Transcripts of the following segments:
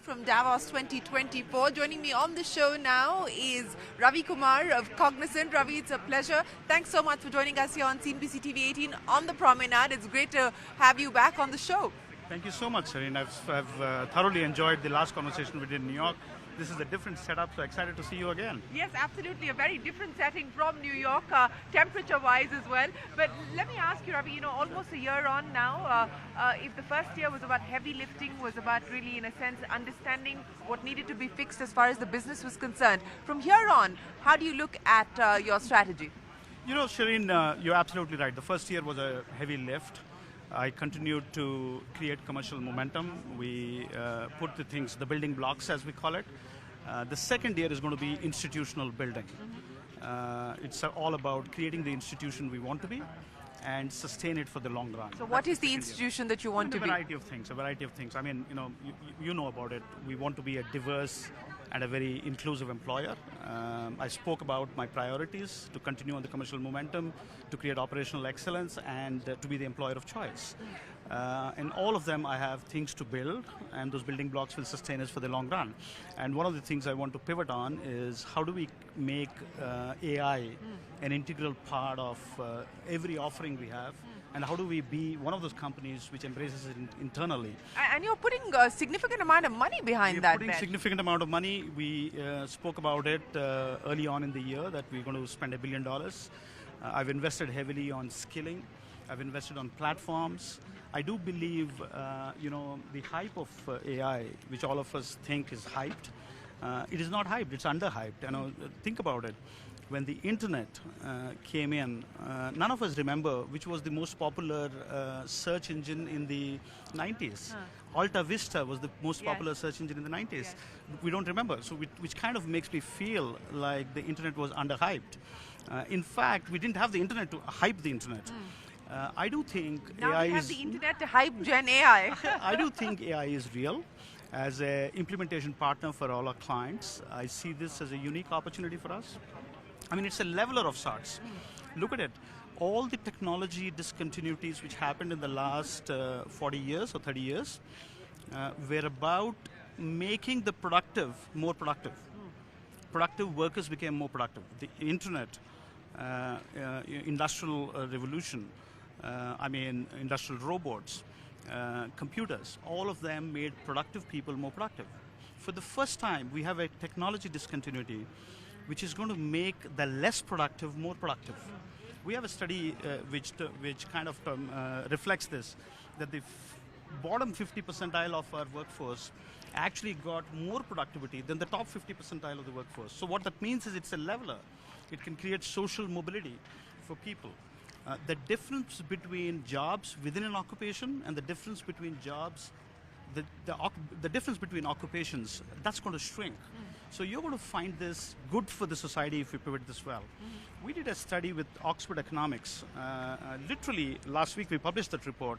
From Davos 2024. Joining me on the show now is Ravi Kumar of Cognizant. Ravi, it's a pleasure. Thanks so much for joining us here on CNBC-TV18 on the Promenade. It's great to have you back on the show. Thank you so much, Shereen. I've thoroughly enjoyed the last conversation we did in New York. This is a different setup, so excited to see you again. Yes, absolutely. A very different setting from New York, temperature-wise as well. But let me ask you, Ravi, almost a year on now, if the first year was about heavy lifting, was about really, in a sense, understanding what needed to be fixed as far as the business was concerned. From here on, how do you look at your strategy? Shereen, you're absolutely right. The first year was a heavy lift. I continued to create commercial momentum. We put the building blocks, as we call it. The second year is going to be institutional building. It's all about creating the institution we want to be and sustain it for the long run. So what is the institution that you want to be? A variety of things. I mean, you know about it. We want to be a diverse and a very inclusive employer. I spoke about my priorities: to continue on the commercial momentum, to create operational excellence, and to be the employer of choice. In all of them, I have things to build, and those building blocks will sustain us for the long run. And one of the things I want to pivot on is how do we make AI an integral part of every offering we have, and how do we be one of those companies which embraces it internally. And you're putting a significant amount of money behind that. We're putting a significant amount of money. We spoke about it early on in the year that we're going to spend $1 billion. I've invested heavily on skilling. I've invested on platforms. I do believe, the hype of AI, which all of us think is hyped, it is not hyped, it's underhyped. Think about it. When the internet came in, none of us remember which was the most popular search engine in the 90s. Alta Vista was the most popular search engine in the 90s. Yes. We don't remember, so which kind of makes me feel like the internet was underhyped. In fact, we didn't have the internet to hype the internet. I do think now AI we have is... the internet to hype Gen AI. I do think AI is real. As an implementation partner for all our clients, I see this as a unique opportunity for us. I mean, it's a leveler of sorts. Look at it. All the technology discontinuities which happened in the last 40 years or 30 years were about making the productive more productive. Productive workers became more productive. The internet, industrial revolution, industrial robots, computers, all of them made productive people more productive. For the first time, we have a technology discontinuity which is going to make the less productive more productive. We have a study which kind of reflects this, that the bottom 50 percentile of our workforce actually got more productivity than the top 50 percentile of the workforce. So what that means is it's a leveler. It can create social mobility for people. The difference between jobs within an occupation and the difference between jobs, the difference between occupations, that's going to shrink. So you're going to find this good for the society if we pivot this well. We did a study with Oxford Economics. Literally, last week we published that report.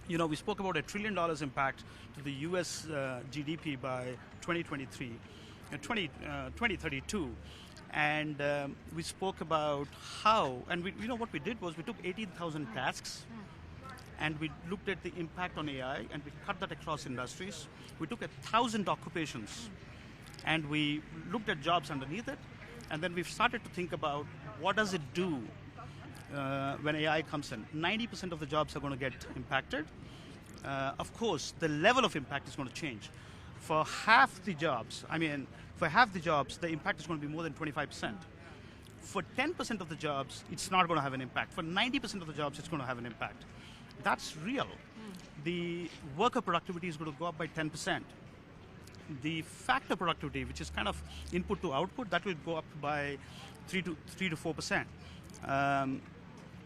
We spoke about $1 trillion impact to the US GDP by 2032. And we spoke about how, and what we did was we took 18,000 tasks and we looked at the impact on AI and we cut that across industries. We took 1,000 occupations and we looked at jobs underneath it, and then we've started to think about what does it do when AI comes in. 90% of the jobs are going to get impacted. Of course, the level of impact is going to change. For half the jobs, the impact is going to be more than 25%. For 10% of the jobs, it's not going to have an impact. For 90% of the jobs, it's going to have an impact. That's real. The worker productivity is going to go up by 10%. The factor productivity, which is kind of input to output, that will go up by 3 to 4%.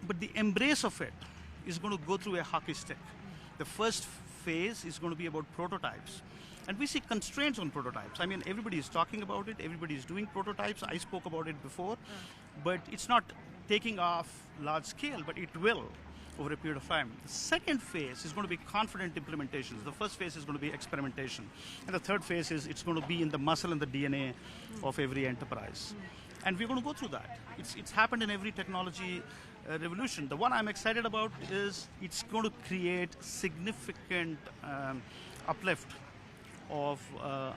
But the embrace of it is going to go through a hockey stick. The first phase is going to be about prototypes. And we see constraints on prototypes. I mean, everybody is talking about it, everybody is doing prototypes. I spoke about it before, but it's not taking off large scale, but it will over a period of time. The second phase is going to be confident implementations. The first phase is going to be experimentation. And the third phase is it's going to be in the muscle and the DNA of every enterprise. And we're going to go through that. It's happened in every technology revolution. The one I'm excited about is it's going to create significant uplift of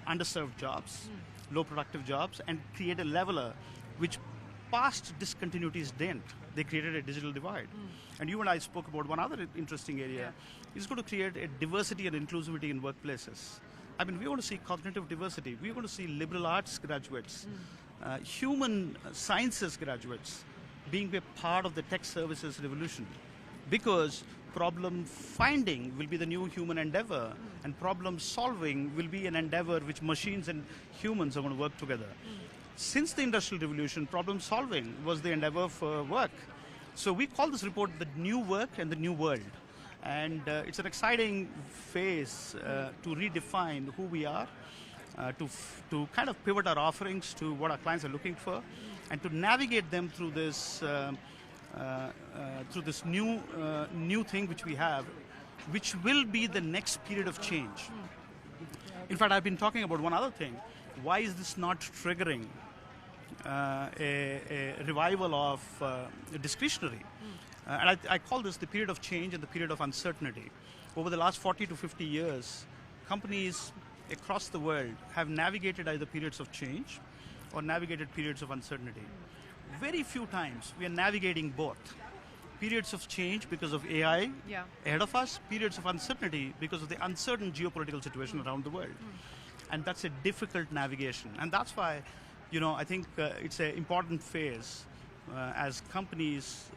underserved jobs, low productive jobs, and create a leveler which past discontinuities didn't. They created a digital divide. And you and I spoke about one other interesting area. It's going to create a diversity and inclusivity in workplaces. I mean, we want to see cognitive diversity. We want to see liberal arts graduates, human sciences graduates being a part of the tech services revolution. Because problem finding will be the new human endeavor, and problem solving will be an endeavor which machines and humans are going to work together. Since the Industrial Revolution, problem solving was the endeavor for work. So we call this report the new work and the new world. And it's an exciting phase to redefine who we are, to kind of pivot our offerings to what our clients are looking for, and to navigate them through this new thing which we have, which will be the next period of change. In fact, I've been talking about one other thing. Why is this not triggering a revival of discretionary? And I call this the period of change and the period of uncertainty. Over the last 40 to 50 years, companies across the world have navigated either periods of change or navigated periods of uncertainty. Very few times we are navigating both. Periods of change because of AI ahead of us, periods of uncertainty because of the uncertain geopolitical situation around the world. And that's a difficult navigation. And that's why, I think it's an important phase. As companies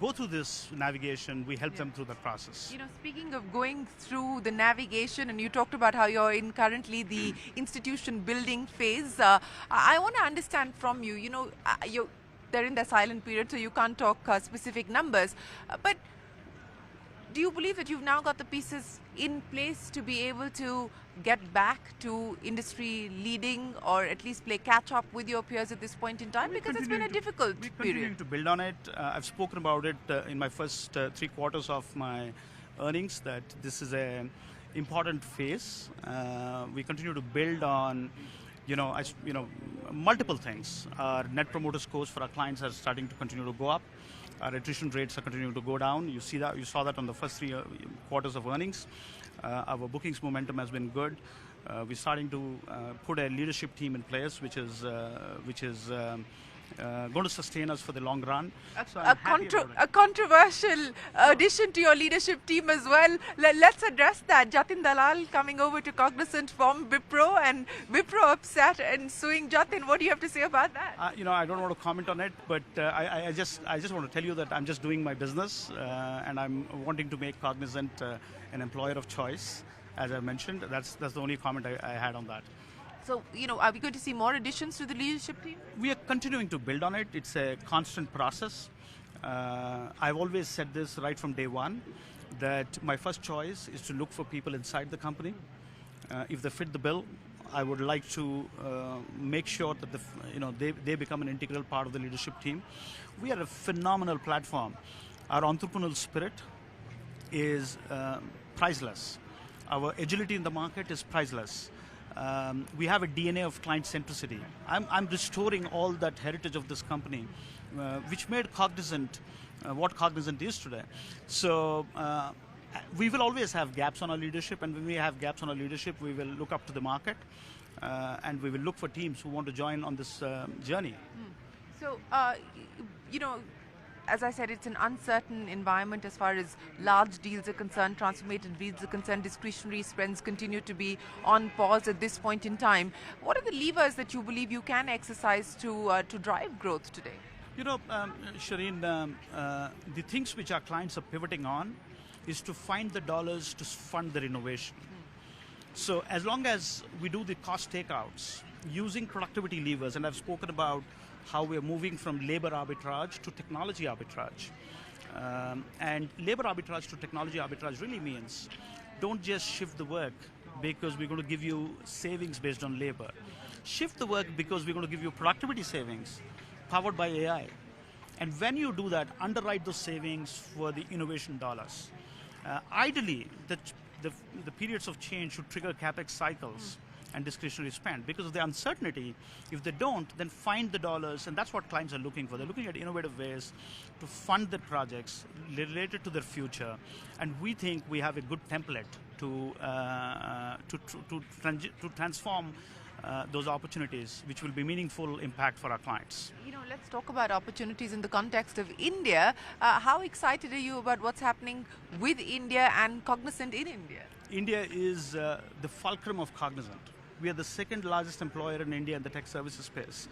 go through this navigation, we help them through the process. Speaking of going through the navigation, and you talked about how you're in currently the institution building phase, I want to understand from you, they're in the silent period, so you can't talk specific numbers, but do you believe that you've now got the pieces in place to be able to get back to industry leading, or at least play catch up with your peers at this point in time? Because it's been a difficult period. We're continuing to build on it. I've spoken about it in my first 3 quarters of my earnings, that this is an important phase. We continue to build on multiple things. Our net promoter scores for our clients are starting to continue to go up. Our attrition rates are continuing to go down. You saw that on the first 3 quarters of earnings. Our bookings momentum has been good. We're starting to put a leadership team in place, which is going to sustain us for the long run. A controversial addition to your leadership team as well. Let's address that. Jatin Dalal coming over to Cognizant from Wipro, and Wipro upset and suing Jatin. What do you have to say about that? I don't want to comment on it, but I just want to tell you that I'm just doing my business, and I'm wanting to make Cognizant an employer of choice, as I mentioned. That's the only comment I had on that. So, are we going to see more additions to the leadership team? We are continuing to build on it. It's a constant process. I've always said this right from day one, that my first choice is to look for people inside the company. If they fit the bill, I would like to make sure that they become an integral part of the leadership team. We are a phenomenal platform. Our entrepreneurial spirit is priceless. Our agility in the market is priceless. We have a DNA of client centricity. I'm restoring all that heritage of this company, which made Cognizant what Cognizant is today. So we will always have gaps on our leadership, and when we have gaps on our leadership, we will look up to the market, and we will look for teams who want to join on this journey. So, as I said, it's an uncertain environment as far as large deals are concerned, transformative deals are concerned. Discretionary spends continue to be on pause at this point in time. What are the levers that you believe you can exercise to drive growth today? Shereen, the things which our clients are pivoting on is to find the dollars to fund their innovation. So as long as we do the cost takeouts using productivity levers, and I've spoken about how we are moving from labor arbitrage to technology arbitrage. And labor arbitrage to technology arbitrage really means don't just shift the work because we're going to give you savings based on labor. Shift the work because we're going to give you productivity savings powered by AI. And when you do that, underwrite those savings for the innovation dollars. Ideally, the periods of change should trigger CapEx cycles and discretionary spend. Because of the uncertainty, if they don't, then find the dollars, and that's what clients are looking for. They're looking at innovative ways to fund their projects related to their future, and we think we have a good template to transform those opportunities, which will be meaningful impact for our clients. Let's talk about opportunities in the context of India. How excited are you about what's happening with India and Cognizant in India? India is the fulcrum of Cognizant. We are the second largest employer in India in the tech services space.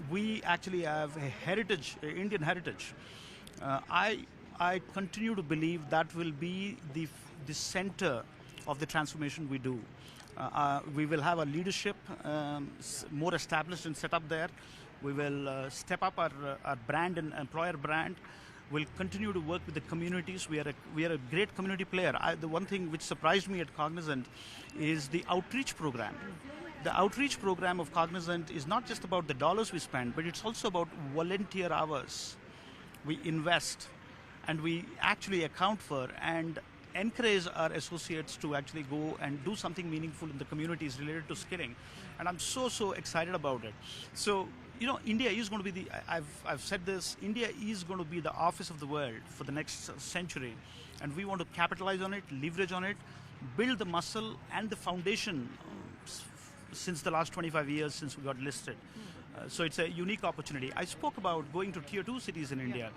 We actually have a heritage, Indian heritage. I continue to believe that will be the center of the transformation we do. We will have a leadership more established and set up there. We will step up our brand and employer brand. We'll continue to work with the communities. We are a great community player. The one thing which surprised me at Cognizant is the outreach program. The outreach program of Cognizant is not just about the dollars we spend, but it's also about volunteer hours we invest, and we actually account for and encourage our associates to actually go and do something meaningful in the communities related to skilling. And I'm so excited about it. So, India is going to be I've said this, India is going to be the office of the world for the next century. And we want to capitalize on it, leverage on it, build the muscle and the foundation since the last 25 years since we got listed. So it's a unique opportunity. I spoke about going to tier 2 cities in India.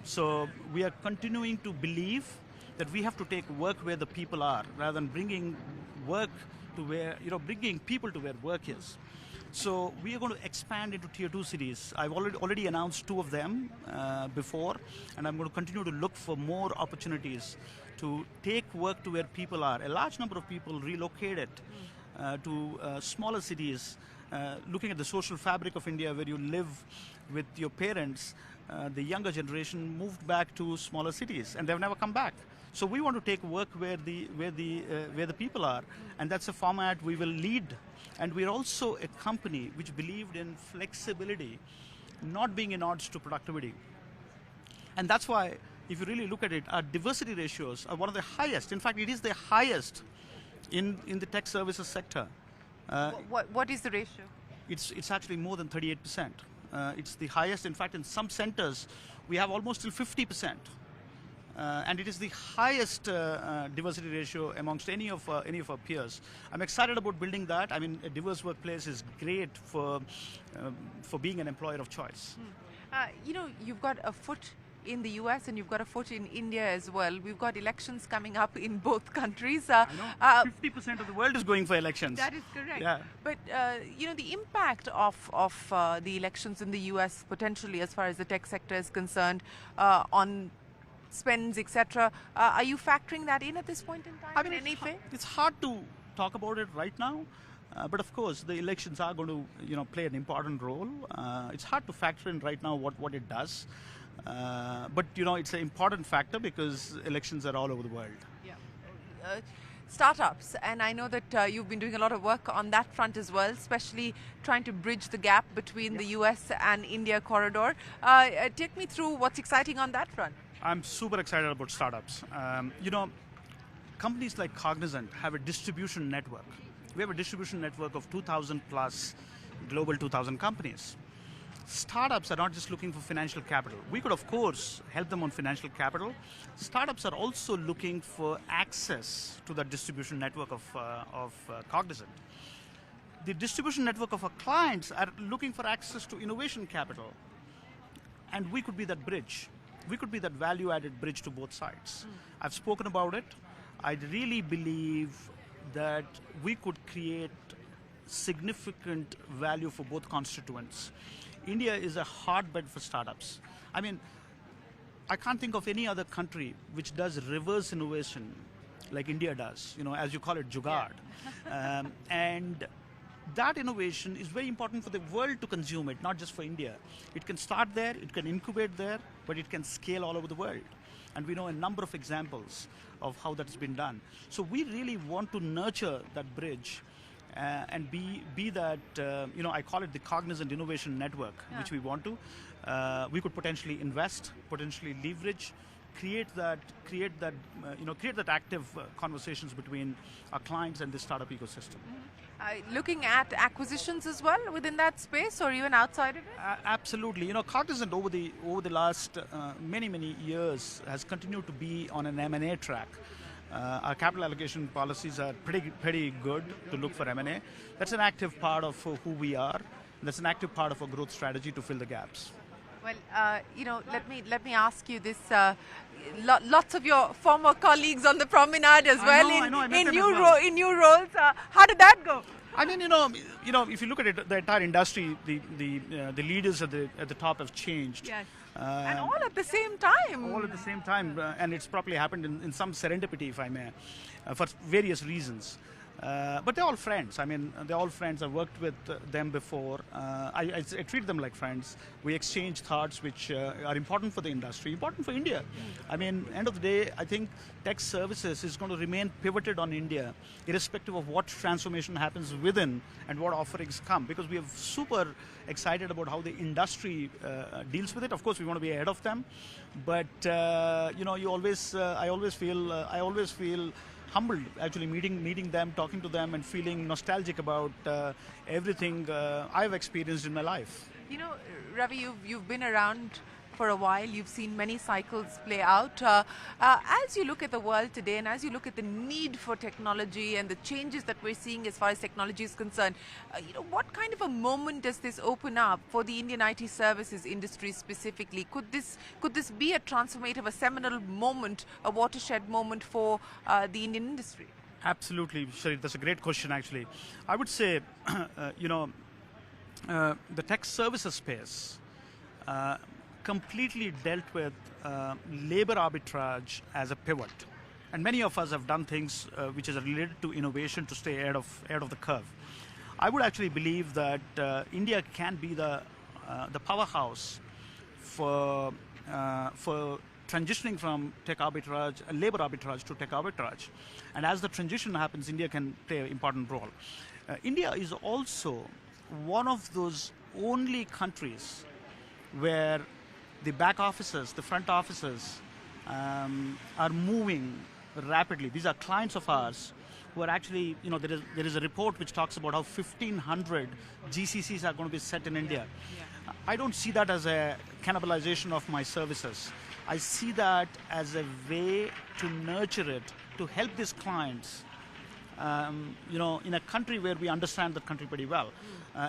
So we are continuing to believe that we have to take work where the people are, rather than bringing work to where, bringing people to where work is. So we are going to expand into tier 2 cities. I've already announced 2 of them before, and I'm going to continue to look for more opportunities to take work to where people are. A large number of people relocated to smaller cities, looking at the social fabric of India where you live with your parents. The younger generation moved back to smaller cities, and they've never come back. So we want to take work where the people are, and that's a format we will lead. And we're also a company which believed in flexibility, not being in odds to productivity. And that's why, if you really look at it, our diversity ratios are one of the highest. In fact, it is the highest in the tech services sector. What is the ratio? It's actually more than 38%. It's the highest. In fact, in some centers, we have almost till 50%. And it is the highest diversity ratio amongst any of our peers. I'm excited about building that. I mean, a diverse workplace is great for being an employer of choice. You've got a foot in the US and you've got a foot in India as well. We've got elections coming up in both countries. I know 50% of the world is going for elections. That is correct. Yeah. But the impact of the elections in the US potentially, as far as the tech sector is concerned, on spends, etc. Are you factoring that in at this point in time? In any way? It's hard to talk about it right now. But of course, the elections are going to, play an important role. It's hard to factor in right now what it does. But it's an important factor because elections are all over the world. Yeah. Startups, and I know that you've been doing a lot of work on that front as well, especially trying to bridge the gap between the US and India corridor. Take me through what's exciting on that front. I'm super excited about startups. Companies like Cognizant have a distribution network. We have a distribution network of 2,000 plus global 2,000 companies. Startups are not just looking for financial capital. We could, of course, help them on financial capital. Startups are also looking for access to that distribution network of Cognizant. The distribution network of our clients are looking for access to innovation capital. And we could be that bridge. We could be that value-added bridge to both sides. I've spoken about it. I really believe that we could create significant value for both constituents. India is a hotbed for startups. I mean, I can't think of any other country which does reverse innovation like India does, as you call it, jugaad. Yeah. And that innovation is very important for the world to consume it, not just for India. It can start there, it can incubate there, but it can scale all over the world. And we know a number of examples of how that's been done. So we really want to nurture that bridge and be that, I call it the Cognizant Innovation Network, which we want to. We could potentially invest, potentially leverage, create that active conversations between our clients and the startup ecosystem. Looking at acquisitions as well within that space, or even outside of it? Absolutely. Cognizant over the last many years has continued to be on an M&A track. Our capital allocation policies are pretty good to look for M&A. That's an active part of who we are. That's an active part of our growth strategy to fill the gaps. Well, let me ask you this. Lots of your former colleagues on the promenade as well in new roles. How did that go? I mean, if you look at it, the entire industry, the leaders at the top have changed. Yes. And all at the same time. All at the same time, and it's probably happened in some serendipity, if I may, for various reasons. But they're all friends. I mean, they're all friends. I've worked with them before. I treat them like friends. We exchange thoughts which are important for the industry, important for India. I mean, end of the day, I think tech services is going to remain pivoted on India, irrespective of what transformation happens within and what offerings come, because we are super excited about how the industry deals with it. Of course, we want to be ahead of them, but I always feel humbled actually meeting them, talking to them, and feeling nostalgic about everything I've experienced in my life. Ravi, you've been around for a while. You've seen many cycles play out. As you look at the world today, and as you look at the need for technology and the changes that we're seeing as far as technology is concerned, what kind of a moment does this open up for the Indian IT services industry specifically? Could this be a transformative, a seminal moment, a watershed moment for the Indian industry? Absolutely, Shereen. That's a great question, actually. I would say, the tech services space completely dealt with labor arbitrage as a pivot. And many of us have done things which is related to innovation to stay ahead of the curve. I would actually believe that India can be the powerhouse for transitioning from tech arbitrage, labor arbitrage to tech arbitrage. And as the transition happens, India can play an important role. India is also one of those only countries where the back offices, the front offices are moving rapidly. These are clients of ours who are actually, there is a report which talks about how 1,500 GCCs are going to be set in India. Yeah. I don't see that as a cannibalization of my services. I see that as a way to nurture it, to help these clients, in a country where we understand that country pretty well,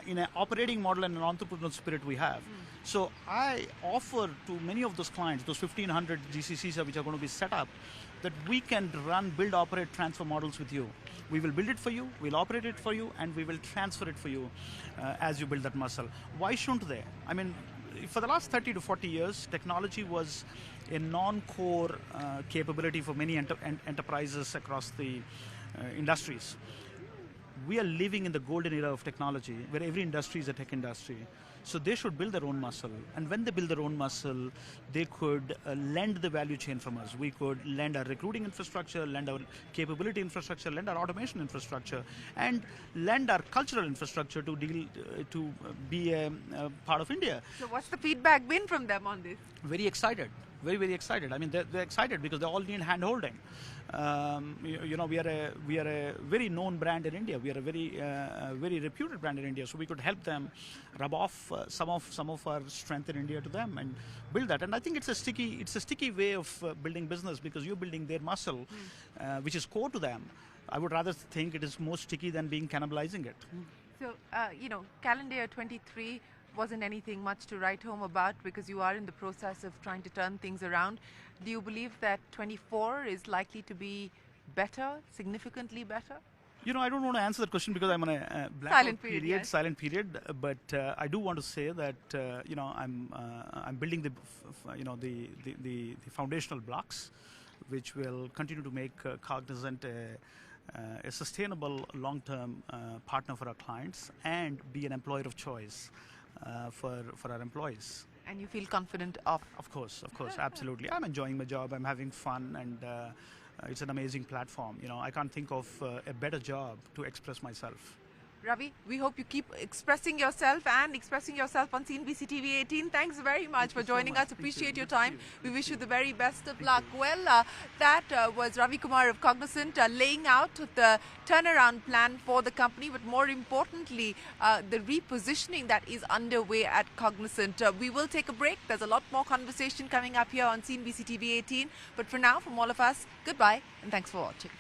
in an operating model and an entrepreneurial spirit we have. So I offer to many of those clients, those 1,500 GCCs which are going to be set up, that we can run, build, operate, transfer models with you. We will build it for you, we'll operate it for you, and we will transfer it for you as you build that muscle. Why shouldn't they? I mean, for the last 30 to 40 years, technology was a non-core capability for many enterprises across the industries. We are living in the golden era of technology, where every industry is a tech industry. So they should build their own muscle. And when they build their own muscle, they could lend the value chain from us. We could lend our recruiting infrastructure, lend our capability infrastructure, lend our automation infrastructure, and lend our cultural infrastructure to be a part of India. So what's the feedback been from them on this? Very excited. Very excited. I mean, they're excited because they all need hand-holding. We are a very known brand in India. We are a very reputed brand in India. So we could help them rub off some of our strength in India to them and build that. And I think it's a sticky way of building business, because you're building their muscle, which is core to them. I would rather think it is more sticky than being cannibalizing it. So calendar year 23 wasn't anything much to write home about, because you are in the process of trying to turn things around. Do you believe that 24 is likely to be better, significantly better? I don't want to answer that question because I'm on a silent period. Yes. Silent period. But I do want to say that I'm building the foundational blocks, which will continue to make Cognizant a sustainable long-term partner for our clients and be an employer of choice for our employees. And you feel confident of? Of course, absolutely. I'm enjoying my job, I'm having fun, and it's an amazing platform. I can't think of a better job to express myself. Ravi, we hope you keep expressing yourself on CNBC TV18. Thanks very much for joining us. Appreciate your time. We wish you the very best of luck. Well, that was Ravi Kumar of Cognizant laying out the turnaround plan for the company, but more importantly, the repositioning that is underway at Cognizant. We will take a break. There's a lot more conversation coming up here on CNBC TV18. But for now, from all of us, goodbye and thanks for watching.